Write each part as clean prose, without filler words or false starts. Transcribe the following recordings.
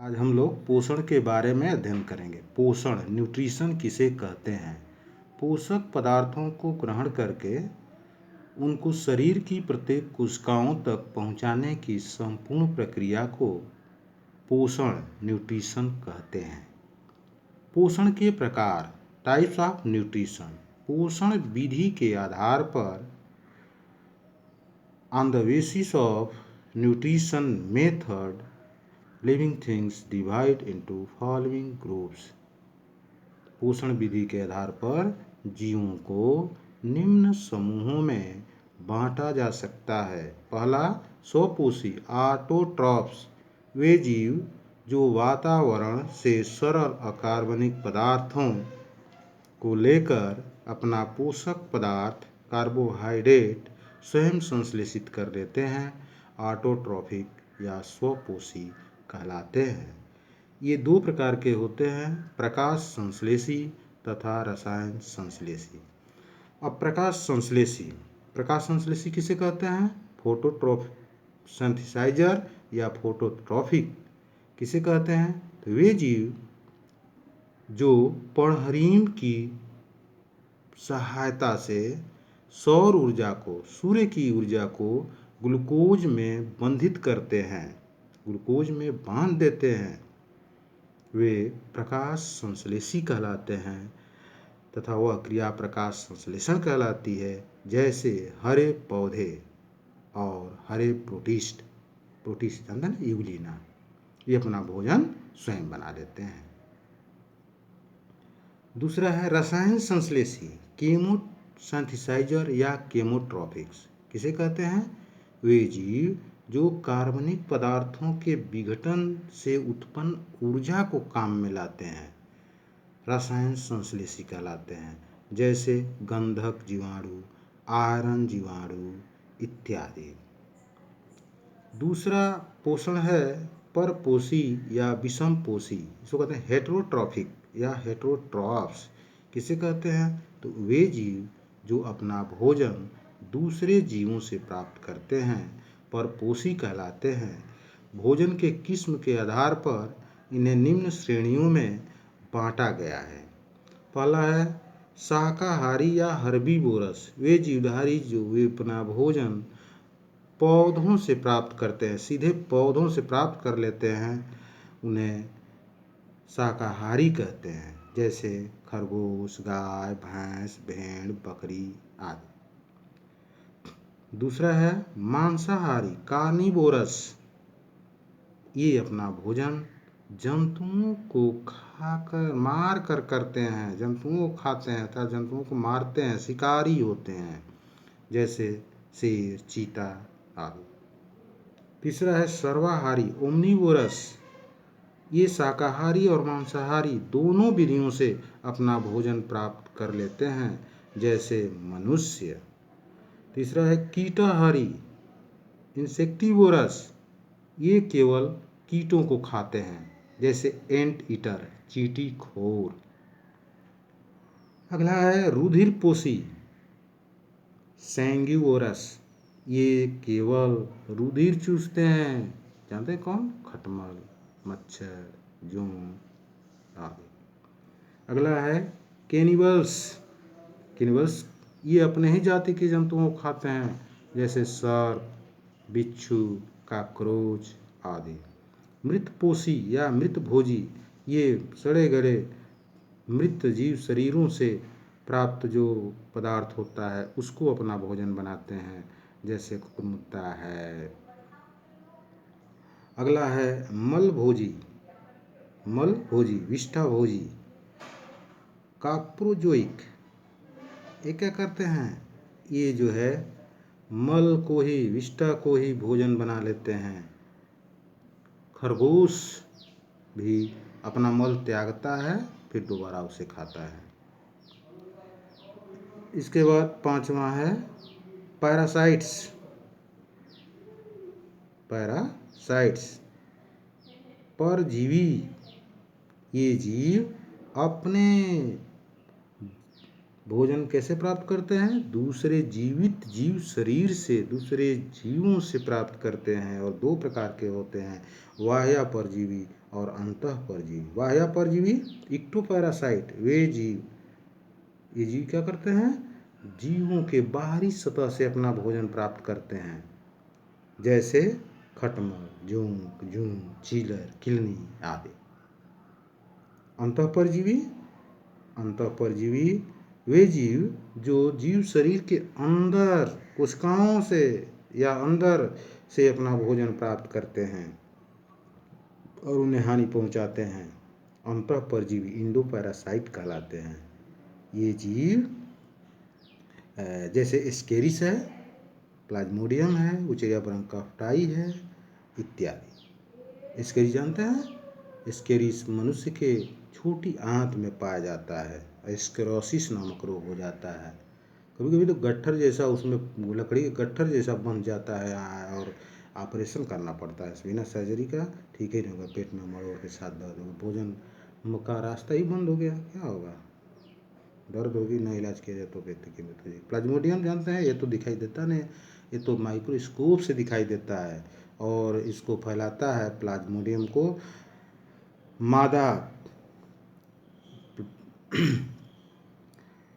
आज हम लोग पोषण के बारे में अध्ययन करेंगे। पोषण न्यूट्रिशन किसे कहते हैं? पोषक पदार्थों को ग्रहण करके उनको शरीर की प्रत्येक कोशिकाओं तक पहुंचाने की संपूर्ण प्रक्रिया को पोषण न्यूट्रिशन कहते हैं। पोषण के प्रकार, टाइप्स ऑफ न्यूट्रिशन। पोषण विधि के आधार पर on the basis of nutrition method living things divide into following groups. पोषण विधि के आधार पर जीवों को निम्न समूहों में बांटा जा सकता है। पहला, स्वपोषी ऑटोट्रॉफ्स, वे जीव जो वातावरण से सरल अकार्बनिक पदार्थों को लेकर अपना पोषक पदार्थ कार्बोहाइड्रेट स्वयं संश्लेषित कर लेते हैं, ऑटोट्रॉफिक या स्वपोषी कहलाते हैं। ये दो प्रकार के होते हैं, प्रकाश संश्लेषी तथा रसायन संश्लेषी। अब प्रकाश संश्लेषी किसे कहते हैं? फोटोसिंथेसाइजर या फोटोट्रॉफिक किसे कहते हैं? तो वे जीव जो पर्णहरिम की सहायता से सौर ऊर्जा को, सूर्य की ऊर्जा को ग्लूकोज में बंधित करते हैं, ग्लूकोज में बांध देते हैं, वे प्रकाश संश्लेषी कहलाते हैं तथा वह क्रिया प्रकाश संश्लेषण कहलाती है। जैसे हरे पौधे और हरे प्रोटिस्ट जानते हैं, यूग्लिना, ये अपना भोजन स्वयं बना लेते हैं। दूसरा है रसायन संश्लेषी, केमोसिंथेसाइजर या केमोट्रॉफिक्स किसे कहते हैं? वे जीव जो कार्बनिक पदार्थों के विघटन से उत्पन्न ऊर्जा को काम में लाते हैं, रसायन संश्लेषी कहलाते हैं। जैसे गंधक जीवाणु, आयरन जीवाणु इत्यादि। दूसरा पोषण है परपोषी या विषमपोषी, इसको कहते हैं हेटेरोट्रॉफिक या हेटेरोट्रॉफ्स किसे कहते हैं? तो वे जीव जो अपना भोजन दूसरे जीवों से प्राप्त करते हैं, परपोषी कहलाते हैं। भोजन के किस्म के आधार पर इन्हें निम्न श्रेणियों में बांटा गया है। पहला है शाकाहारी या हर्बीवोरस, वे जीवधारी जो वे अपना भोजन पौधों से प्राप्त करते हैं, सीधे पौधों से प्राप्त कर लेते हैं, उन्हें शाकाहारी कहते हैं। जैसे खरगोश, गाय, भैंस, भेड़, बकरी आदि। दूसरा है मांसाहारी कार्निवोरस, ये अपना भोजन जंतुओं को खाकर मार कर करते हैं, जंतुओं को खाते हैं अर्थात जंतुओं को मारते हैं, शिकारी होते हैं, जैसे शेर, चीता आदि। तीसरा है सर्वाहारी ओमनिवोरस, ये शाकाहारी और मांसाहारी दोनों विधियों से अपना भोजन प्राप्त कर लेते हैं, जैसे मनुष्य। तीसरा है कीटाहारी इंसेक्टिवोरस, ये केवल कीटों को खाते हैं, जैसे एंट ईटर, चींटी खोर। अगला है रुधिरपोषी सैंगिवोरस, ये केवल रुधिर चूसते हैं, जानते हैं कौन? खटमल, मच्छर, जोंक आदि। अगला है कैनिबल्स, ये अपने ही जाति के जंतुओं को खाते हैं, जैसे सर्प, बिच्छू, कॉकरोच आदि। मृतपोषी या मृतभोजी, ये सड़े गले मृत जीव शरीरों से प्राप्त जो पदार्थ होता है उसको अपना भोजन बनाते हैं, जैसे कुकुरमुत्ता है। अगला है मलभोजी, विष्ठाभोजी, काप्रोजोइक, ये क्या करते हैं? ये जो है मल को ही, विष्ठा को ही भोजन बना लेते हैं। खरगोश भी अपना मल त्यागता है, फिर दोबारा उसे खाता है। इसके बाद पांचवा है पैरासाइट्स, परजीवी, ये जीव अपने भोजन कैसे प्राप्त करते हैं? दूसरे जीवित जीव शरीर से, दूसरे जीवों से प्राप्त करते हैं। और दो प्रकार के होते हैं, बाह्य परजीवी और अंतः परजीवी। बाह्य परजीवी इक्टोपैरासाइट, वे जीव, ये जीव क्या करते हैं? जीवों के बाहरी सतह से अपना भोजन प्राप्त करते हैं, जैसे खटमल, जोंक, जूं, चीलर, किलनी आदि। अंतःपरजीवी, अंतःपरजीवी वे जीव जो जीव शरीर के अंदर कोशिकाओं से या अंदर से अपना भोजन प्राप्त करते हैं और उन्हें हानि पहुंचाते हैं। अंतःपरजीवी इंडोपैरासाइट कहलाते हैं। ये जीव जैसे एस्केरिस है, प्लाज्मोडियम है, उचेरिया ब्रॉन्काइफाई है इत्यादि। एस्केरिस जानते हैं? एस्केरिस मनुष्य के छोटी आंत में पाया जाता है। एस्केरोसिस नामक रोग हो जाता है। कभी कभी तो गट्ठर जैसा, उसमें लकड़ी के गट्ठर जैसा बन जाता है और ऑपरेशन करना पड़ता है बिना सर्जरी का। ठीक ही नहीं होगा, पेट में मरोड़ के साथ दर्द होगा, भोजन का रास्ता ही बंद हो गया, क्या होगा? दर्द होगी, ना इलाज किया जाए तो व्यक्ति की मृत्यु हो जाएगी। प्लाज्मोडियम जानते हैं? ये तो दिखाई देता नहीं, ये तो माइक्रोस्कोप से दिखाई देता है। और इसको फैलाता है प्लाज्मोडियम को मादा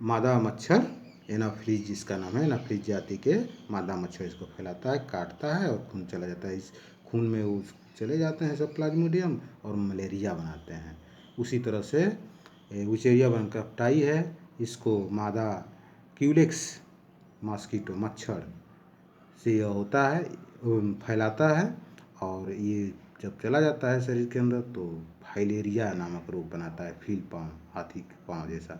मादा मच्छर, एनाफ्लीज जिसका नाम है, एनाफ्लीज जाति के मादा मच्छर इसको फैलाता है, काटता है और खून चला जाता है। इस खून में वो चले जाते हैं सब प्लाज्मोडियम और मलेरिया बनाते हैं। उसी तरह से उचेरिया ब्रॉन्काइफाई है, इसको मादा क्यूलेक्स मॉस्किटो मच्छर से यह होता है, फैलाता है। और ये जब चला जाता है शरीर के अंदर तो फाइलेरिया नामक रोग बनाता है। फील पाँव, हाथी के पाँव जैसा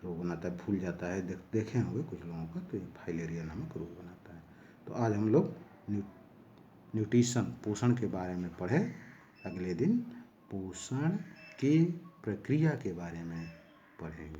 रोग बनाता है, फूल जाता है। देखे होंगे कुछ लोगों का, तो ये फाइलेरिया नामक रोग बनाता है। तो आज हम लोग न्यूट्रिशन, पोषण के बारे में पढ़े। अगले दिन पोषण की प्रक्रिया के बारे में पढ़ेंगे।